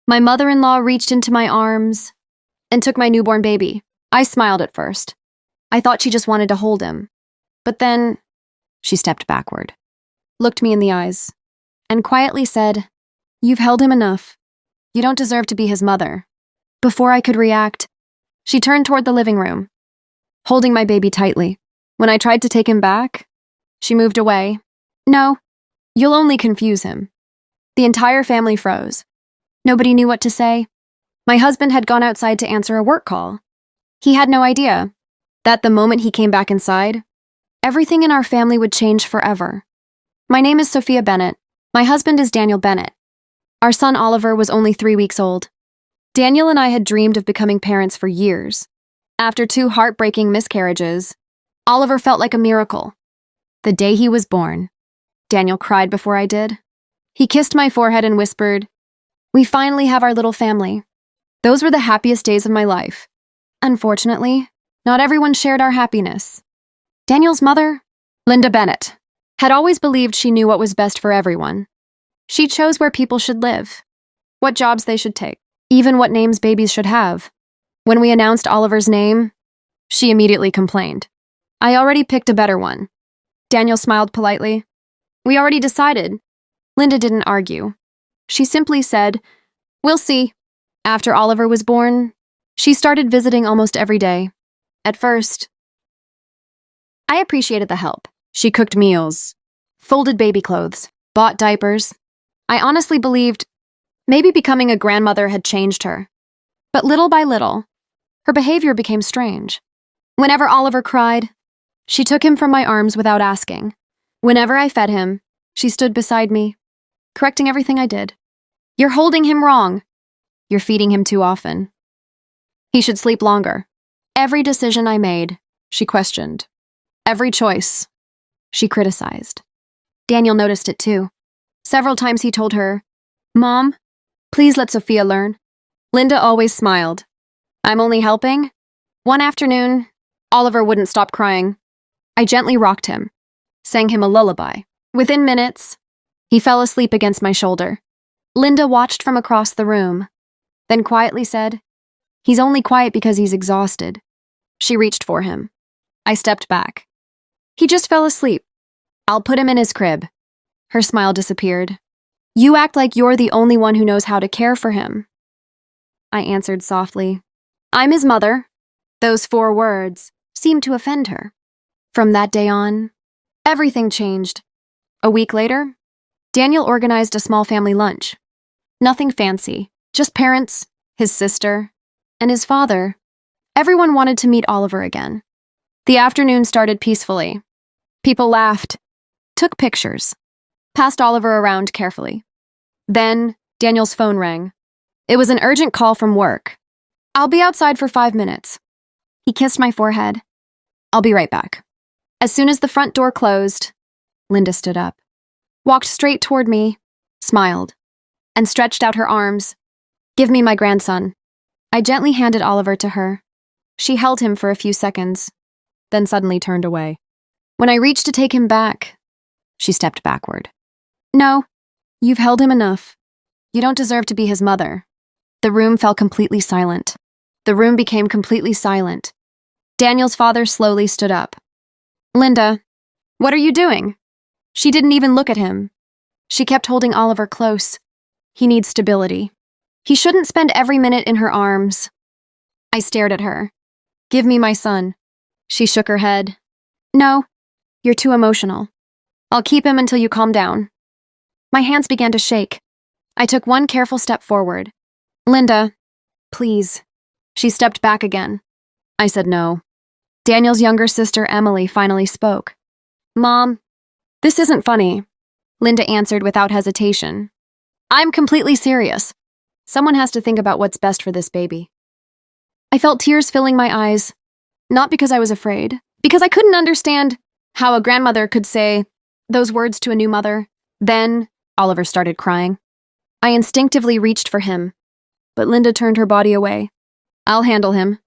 My mother-in-law reached into my arms and took my newborn baby. I smiled at first. I thought she just wanted to hold him. But then she stepped backward, looked me in the eyes, and quietly said, "You've held him enough. You don't deserve to be his mother." Before I could react, she turned toward the living room, holding my baby tightly. When I tried to take him back, she moved away. "No, you'll only confuse him." The entire family froze. Nobody knew what to say. My husband had gone outside to answer a work call. He had no idea that the moment he came back inside, everything in our family would change forever. My name is Sophia Bennett. My husband is Daniel Bennett. Our son Oliver was only 3 weeks old. Daniel and I had dreamed of becoming parents for years. After 2 heartbreaking miscarriages, Oliver felt like a miracle. The day he was born, Daniel cried before I did. He kissed my forehead and whispered, "We finally have our little family." Those were the happiest days of my life. Unfortunately, not everyone shared our happiness. Daniel's mother, Linda Bennett, had always believed she knew what was best for everyone. She chose where people should live, what jobs they should take, even what names babies should have. When we announced Oliver's name, she immediately complained. I already picked a better one. Daniel smiled politely. We already decided. Linda didn't argue. She simply said, "We'll see." After Oliver was born, she started visiting almost every day. At first, I appreciated the help. She cooked meals, folded baby clothes, bought diapers. I honestly believed maybe becoming a grandmother had changed her. But little by little, her behavior became strange. Whenever Oliver cried, she took him from my arms without asking. Whenever I fed him, she stood beside me, correcting everything I did. "You're holding him wrong. You're feeding him too often. He should sleep longer." Every decision I made, she questioned. Every choice, she criticized. Daniel noticed it too. Several times he told her, "Mom, please let Sophia learn." Linda always smiled. "I'm only helping." One afternoon, Oliver wouldn't stop crying. I gently rocked him, sang him a lullaby. Within minutes, he fell asleep against my shoulder. Linda watched from across the room, then quietly said, "He's only quiet because he's exhausted." She reached for him. I stepped back. "He just fell asleep. I'll put him in his crib." Her smile disappeared. "You act like you're the only one who knows how to care for him." I answered softly, "I'm his mother." Those 4 words seemed to offend her. From that day on, everything changed. A week later, Daniel organized a small family lunch. Nothing fancy, just parents, his sister, and his father. Everyone wanted to meet Oliver again. The afternoon started peacefully. People laughed, took pictures, passed Oliver around carefully. Then, Daniel's phone rang. It was an urgent call from work. "I'll be outside for 5 minutes." He kissed my forehead. "I'll be right back." As soon as the front door closed, Linda stood up, walked straight toward me, smiled, and stretched out her arms. "Give me my grandson." I gently handed Oliver to her. She held him for a few seconds, then suddenly turned away. When I reached to take him back, she stepped backward. "No, you've held him enough. You don't deserve to be his mother." The room fell completely silent. The room became completely silent. Daniel's father slowly stood up. "Linda, what are you doing?" She didn't even look at him. She kept holding Oliver close. He needs stability. He shouldn't spend every minute in her arms. I stared at her. "Give me my son." She shook her head. "No, you're too emotional. I'll keep him until you calm down." My hands began to shake. I took one careful step forward. "Linda, please." She stepped back again. I said no. Daniel's younger sister, Emily, finally spoke. "Mom, this isn't funny," Linda answered without hesitation. "I'm completely serious. Someone has to think about what's best for this baby." I felt tears filling my eyes, not because I was afraid, because I couldn't understand how a grandmother could say those words to a new mother. Then Oliver started crying. I instinctively reached for him, but Linda turned her body away. "I'll handle him."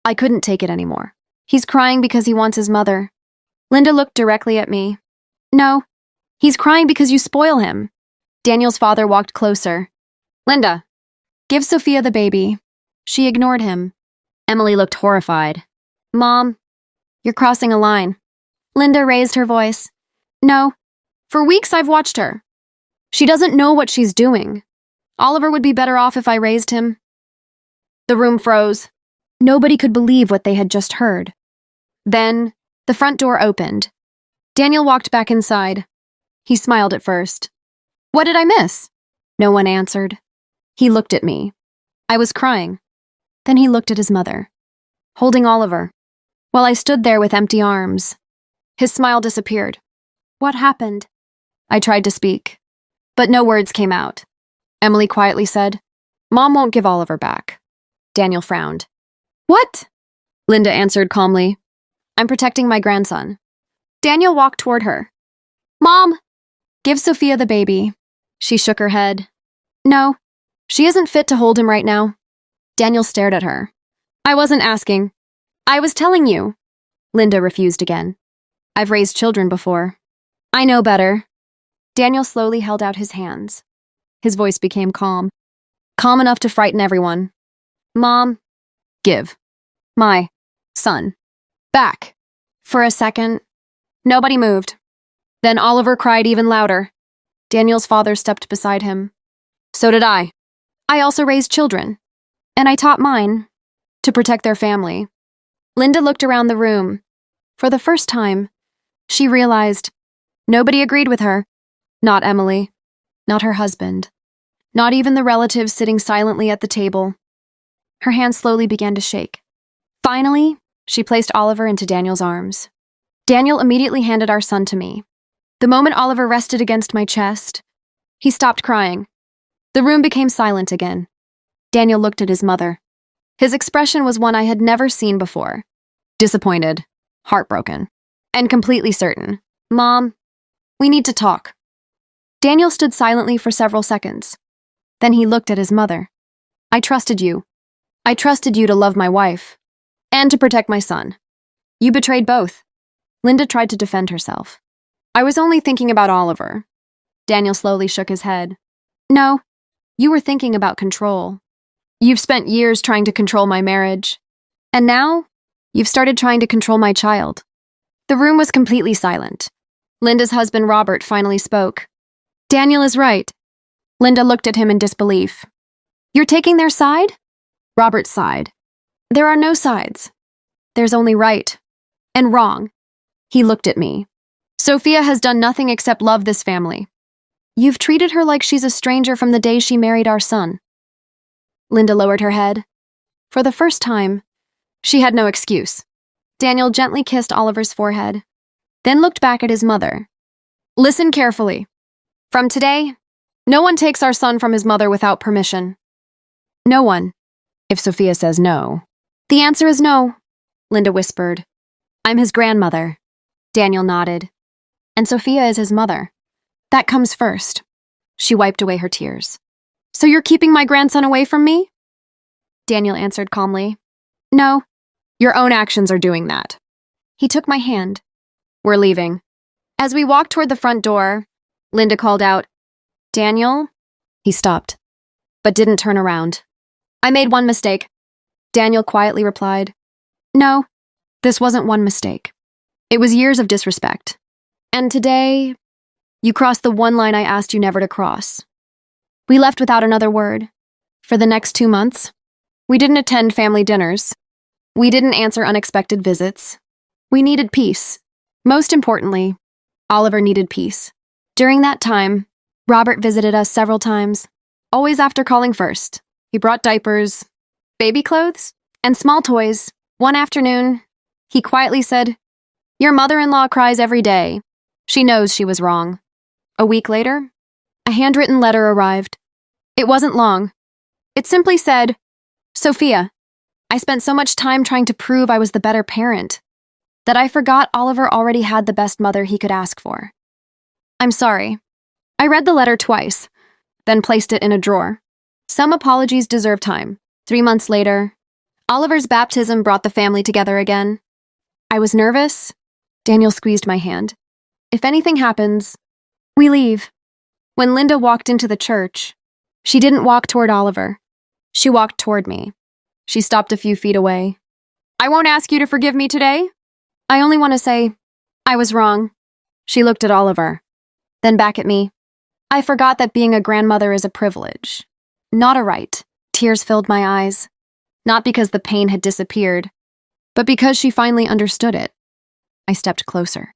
I couldn't take it anymore. "He's crying because he wants his mother." Linda looked directly at me. "No, he's crying because you spoil him." Daniel's father walked closer. "Linda, Give Sophia the baby. She ignored him. Emily looked horrified. Mom, you're crossing a line. Linda raised her voice. No. For weeks I've watched her. She doesn't know what she's doing. Oliver would be better off if I raised him. The room froze. Nobody could believe what they had just heard. Then, the front door opened. Daniel walked back inside. He smiled at first. What did I miss? No one answered. He looked at me. I was crying. Then he looked at his mother, holding Oliver, while I stood there with empty arms. His smile disappeared. What happened? I tried to speak, but no words came out. Emily quietly said, Mom won't give Oliver back. Daniel frowned. What? Linda answered calmly. I'm protecting my grandson. Daniel walked toward her. Mom, give Sophia the baby. She shook her head. No, she isn't fit to hold him right now. Daniel stared at her. I wasn't asking. I was telling you. Linda refused again. I've raised children before. I know better. Daniel slowly held out his hands. His voice became calm. Calm enough to frighten everyone. Mom, give my son back. For a second, nobody moved. Then Oliver cried even louder. Daniel's father stepped beside him. So did I. I also raised children. And I taught mine to protect their family. Linda looked around the room. For the first time, she realized nobody agreed with her. Not Emily. Not her husband. Not even the relatives sitting silently at the table. Her hands slowly began to shake. Finally, she placed Oliver into Daniel's arms. Daniel immediately handed our son to me. The moment Oliver rested against my chest, he stopped crying. The room became silent again. Daniel looked at his mother. His expression was one I had never seen before. Disappointed, heartbroken, and completely certain. Mom, we need to talk. Daniel stood silently for several seconds. Then he looked at his mother. I trusted you. I trusted you to love my wife and to protect my son. You betrayed both. Linda tried to defend herself. I was only thinking about Oliver. Daniel slowly shook his head. No, you were thinking about control. You've spent years trying to control my marriage. And now, you've started trying to control my child. The room was completely silent. Linda's husband, Robert, finally spoke. Daniel is right. Linda looked at him in disbelief. You're taking their side? Robert sighed. There are no sides. There's only right and wrong. He looked at me. Sophia has done nothing except love this family. You've treated her like she's a stranger from the day she married our son. Linda lowered her head. For the first time, she had no excuse. Daniel gently kissed Oliver's forehead, then looked back at his mother. Listen carefully. From today, no one takes our son from his mother without permission. No one. If Sophia says no. The answer is no, Linda whispered. I'm his grandmother. Daniel nodded. And Sophia is his mother. That comes first. She wiped away her tears. So you're keeping my grandson away from me? Daniel answered calmly. No, your own actions are doing that. He took my hand. We're leaving. As we walked toward the front door, Linda called out, Daniel? He stopped, but didn't turn around. I made one mistake. Daniel quietly replied, No, this wasn't one mistake. It was years of disrespect. And today, you crossed the one line I asked you never to cross. We left without another word. For the next 2 months, we didn't attend family dinners. We didn't answer unexpected visits. We needed peace. Most importantly, Oliver needed peace. During that time, Robert visited us several times, always after calling first. He brought diapers, baby clothes, and small toys. One afternoon, he quietly said, Your mother-in-law cries every day. She knows she was wrong. A week later, a handwritten letter arrived. It wasn't long. It simply said, Sophia, I spent so much time trying to prove I was the better parent that I forgot Oliver already had the best mother he could ask for. I'm sorry. I read the letter twice, then placed it in a drawer. Some apologies deserve time. 3 months later, Oliver's baptism brought the family together again. I was nervous. Daniel squeezed my hand. If anything happens, we leave. When Linda walked into the church, she didn't walk toward Oliver. She walked toward me. She stopped a few feet away. I won't ask you to forgive me today. I only want to say, I was wrong. She looked at Oliver, then back at me. I forgot that being a grandmother is a privilege, not a right. Tears filled my eyes, not because the pain had disappeared, but because she finally understood it. I stepped closer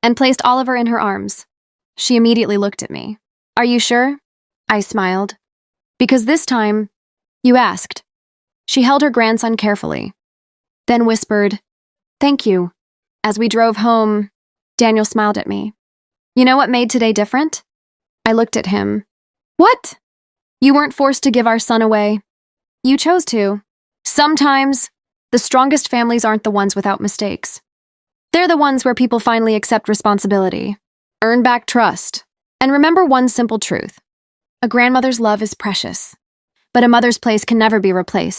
and placed Oliver in her arms. She immediately looked at me. Are you sure? I smiled. Because this time, you asked. She held her grandson carefully, then whispered, Thank you. As we drove home, Daniel smiled at me. You know what made today different? I looked at him. What? You weren't forced to give our son away. You chose to. Sometimes, the strongest families aren't the ones without mistakes. They're the ones where people finally accept responsibility, earn back trust, and remember one simple truth. A grandmother's love is precious, but a mother's place can never be replaced.